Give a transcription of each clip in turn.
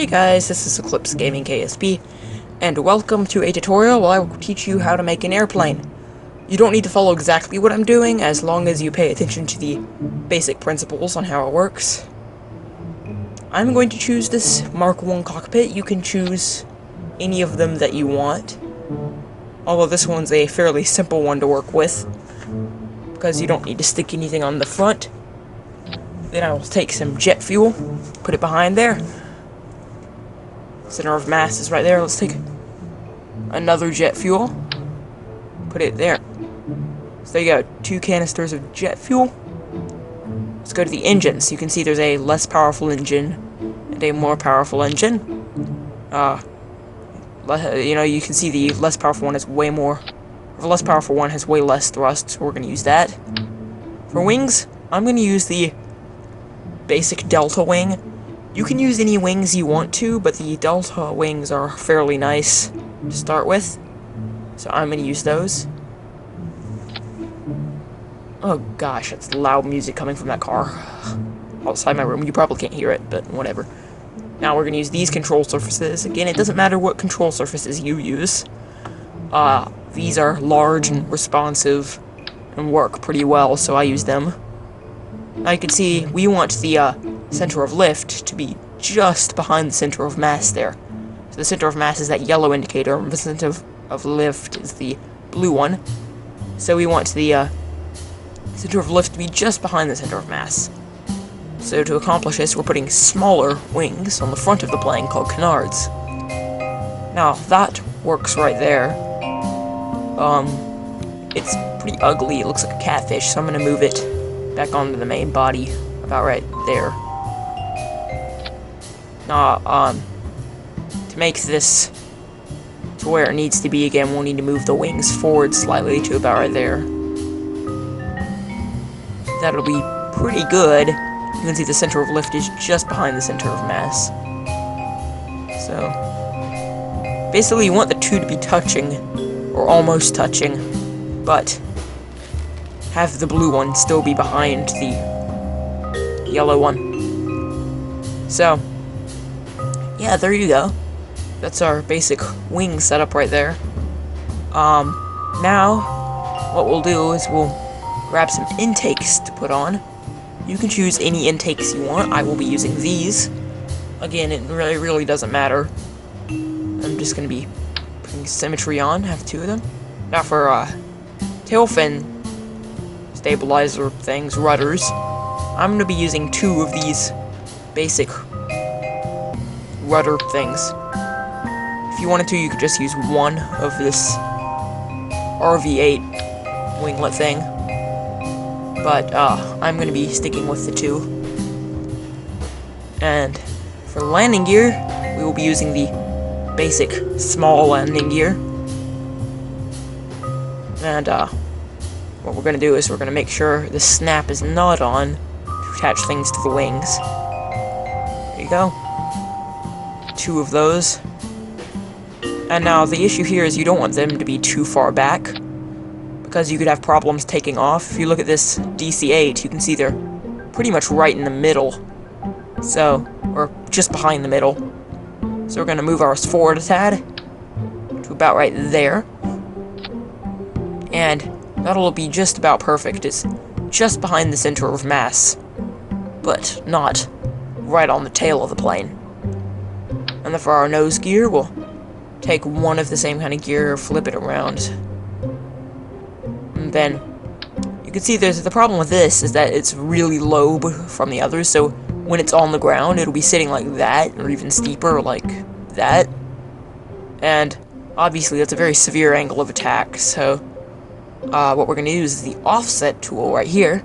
Hey guys, this is Eclipse Gaming KSP, and welcome to a tutorial where I will teach you how to make an airplane. You don't need to follow exactly what I'm doing, as long as you pay attention to the basic principles on how it works. I'm going to choose this Mark I cockpit. You can choose any of them that you want, although this one's a fairly simple one to work with, because you don't need to stick anything on the front. Then I will take some jet fuel, put it behind there. Center of mass is right there. Let's take another jet fuel, put it there. So there you go, 2 canisters of jet fuel. Let's go to the engines. You can see there's a less powerful engine and a more powerful engine. You can see the less powerful one has way more. The less powerful one has way less thrust, so we're going to use that. For wings, I'm going to use the basic Delta wing. You can use any wings you want to, but the Delta wings are fairly nice to start with, so I'm going to use those. Oh gosh, that's loud music coming from that car outside my room. You probably can't hear it, but whatever. Now we're going to use these control surfaces. Again, it doesn't matter what control surfaces you use. These are large and responsive and work pretty well, so I use them. Now you can see we want the center of lift to be just behind the center of mass there. So the center of mass is that yellow indicator, and the center of lift is the blue one. So we want the center of lift to be just behind the center of mass. So to accomplish this, we're putting smaller wings on the front of the plane called canards. Now that works right there. It's pretty ugly, it looks like a catfish, so I'm going to move it back onto the main body, about right there. Now, to make this to where it needs to be again, we'll need to move the wings forward slightly to about right there. That'll be pretty good. You can see the center of lift is just behind the center of mass. So, basically you want the two to be touching, or almost touching, but have the blue one still be behind the yellow one. So, yeah, there you go. That's our basic wing setup right there. Now, what we'll do is we'll grab some intakes to put on. You can choose any intakes you want. I will be using these. Again, it really doesn't matter. I'm just going to be putting symmetry on, have 2 of them. Now for tail fin stabilizer things, rudders, I'm going to be using 2 of these basic rudder things. If you wanted to, you could just use 1 of this RV8 winglet thing, but I'm going to be sticking with the 2. And for landing gear, we will be using the basic small landing gear. And what we're going to do is we're going to make sure the snap is not on to attach things to the wings. There you go. 2 of those. And now the issue here is you don't want them to be too far back, because you could have problems taking off. If you look at this DC-8, you can see they're pretty much right in the middle. So, or just behind the middle. So we're going to move ours forward a tad to about right there. And that'll be just about perfect. It's just behind the center of mass, but not right on the tail of the plane. And then for our nose gear, we'll take 1 of the same kind of gear, flip it around. And then you can see the problem with this is that it's really low from the others, so when it's on the ground, it'll be sitting like that, or even steeper like that. And obviously that's a very severe angle of attack, so what we're going to use is the offset tool right here.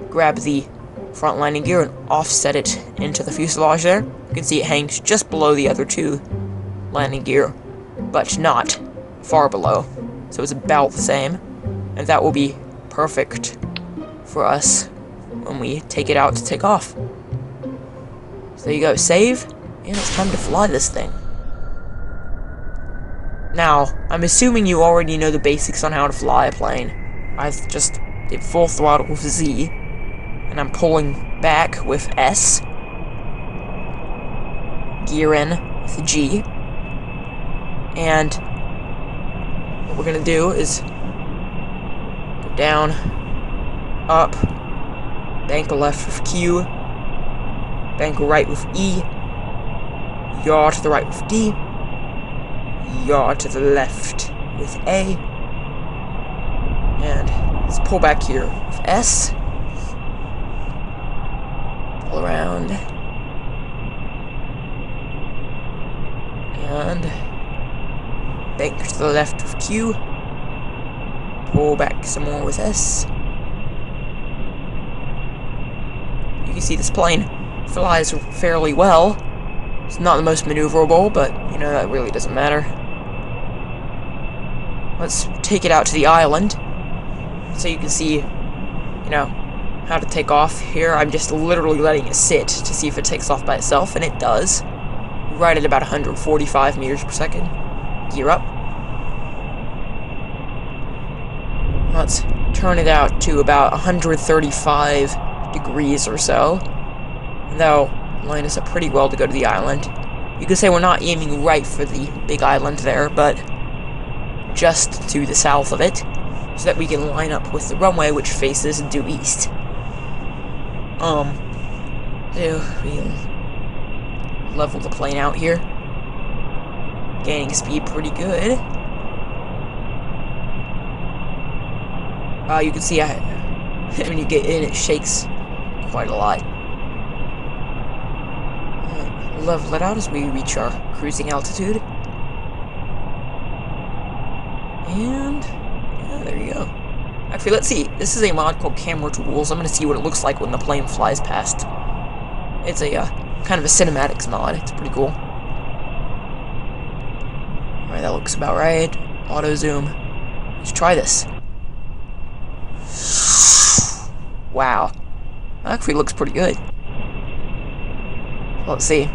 Grab the front landing gear and offset it into the fuselage there. You can see it hangs just below the other 2 landing gear, but not far below. So it's about the same. And that will be perfect for us when we take it out to take off. So there you go, save, and it's time to fly this thing. Now, I'm assuming you already know the basics on how to fly a plane. I just did full throttle with Z, and I'm pulling back with S. gear in with a G. And what we're going to do is go down, up, bank left with Q, bank right with E, yaw to the right with D, yaw to the left with A, and let's pull back here with S, pull around, and bank to the left with Q, pull back some more with S. You can see this plane flies fairly well. It's not the most maneuverable, but, you know, that really doesn't matter. Let's take it out to the island, so you can see, you know, how to take off. Here, I'm just literally letting it sit to see if it takes off by itself, and it does. Right at about 145 meters per second. Gear up. Let's turn it out to about 135 degrees or so. And that'll line us up pretty well to go to the island. You could say we're not aiming right for the big island there, but just to the south of it, so that we can line up with the runway, which faces due east. So we'll level the plane out here. Gaining speed pretty good. You can see when you get in, it shakes quite a lot. Level it out as we reach our cruising altitude. And yeah, there you go. Actually, let's see. This is a mod called Camera Tools. I'm going to see what it looks like when the plane flies past. It's a kind of a cinematics mod. It's pretty cool. Alright, that looks about right. Auto zoom. Let's try this. Wow. That actually looks pretty good. Let's see.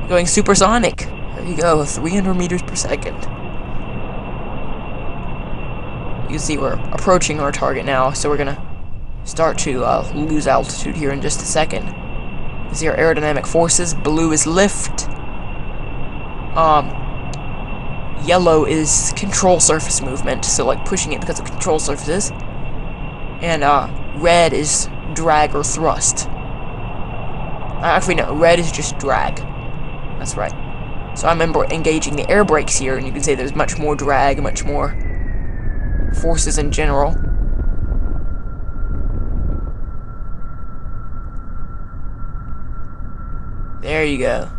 Going supersonic. There you go, 300 meters per second. You can see we're approaching our target now, so we're gonna start to lose altitude here in just a second. You see our aerodynamic forces. Blue is lift. Yellow is control surface movement, so like pushing it because of control surfaces. And red is drag or thrust. Actually, no, red is just drag. That's right. So I'm engaging the air brakes here, and you can say there's much more drag, much more forces in general. There you go.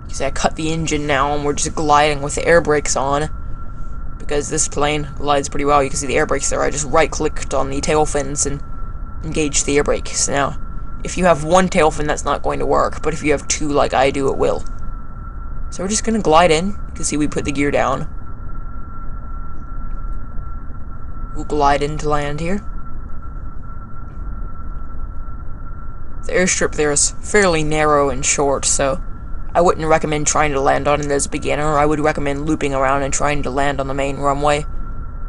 You can see I cut the engine now, and we're just gliding with the air brakes on. Because this plane glides pretty well. You can see the air brakes there. I just right-clicked on the tail fins and engaged the air brakes. Now, if you have one tail fin, that's not going to work, but if you have two like I do, it will. So we're just going to glide in. You can see we put the gear down. We'll glide into land here. The airstrip there is fairly narrow and short, so I wouldn't recommend trying to land on it as a beginner. I would recommend looping around and trying to land on the main runway.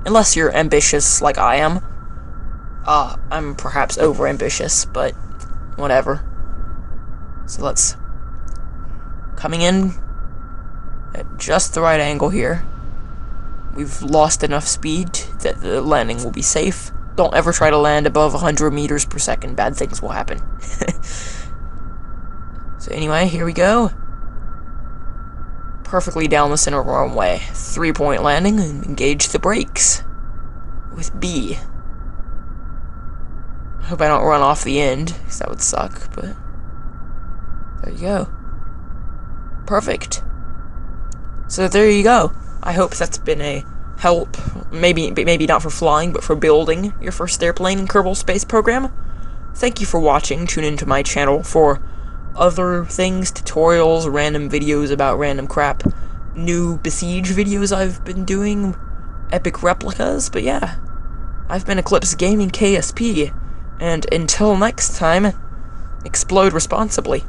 Unless you're ambitious like I am. I'm perhaps over-ambitious, but whatever. So let's... Coming in at just the right angle here. We've lost enough speed that the landing will be safe. Don't ever try to land above 100 meters per second. Bad things will happen. So anyway, here we go. Perfectly down the center of our runway. 3-point landing, and engage the brakes with B. I hope I don't run off the end, because that would suck, but there you go. Perfect. So there you go. I hope that's been a help, maybe not for flying, but for building your first airplane in Kerbal Space Program. Thank you for watching. Tune into my channel for other things, tutorials, random videos about random crap, new Besiege videos I've been doing, epic replicas, but yeah. I've been Eclipse Gaming KSP, and until next time, explode responsibly.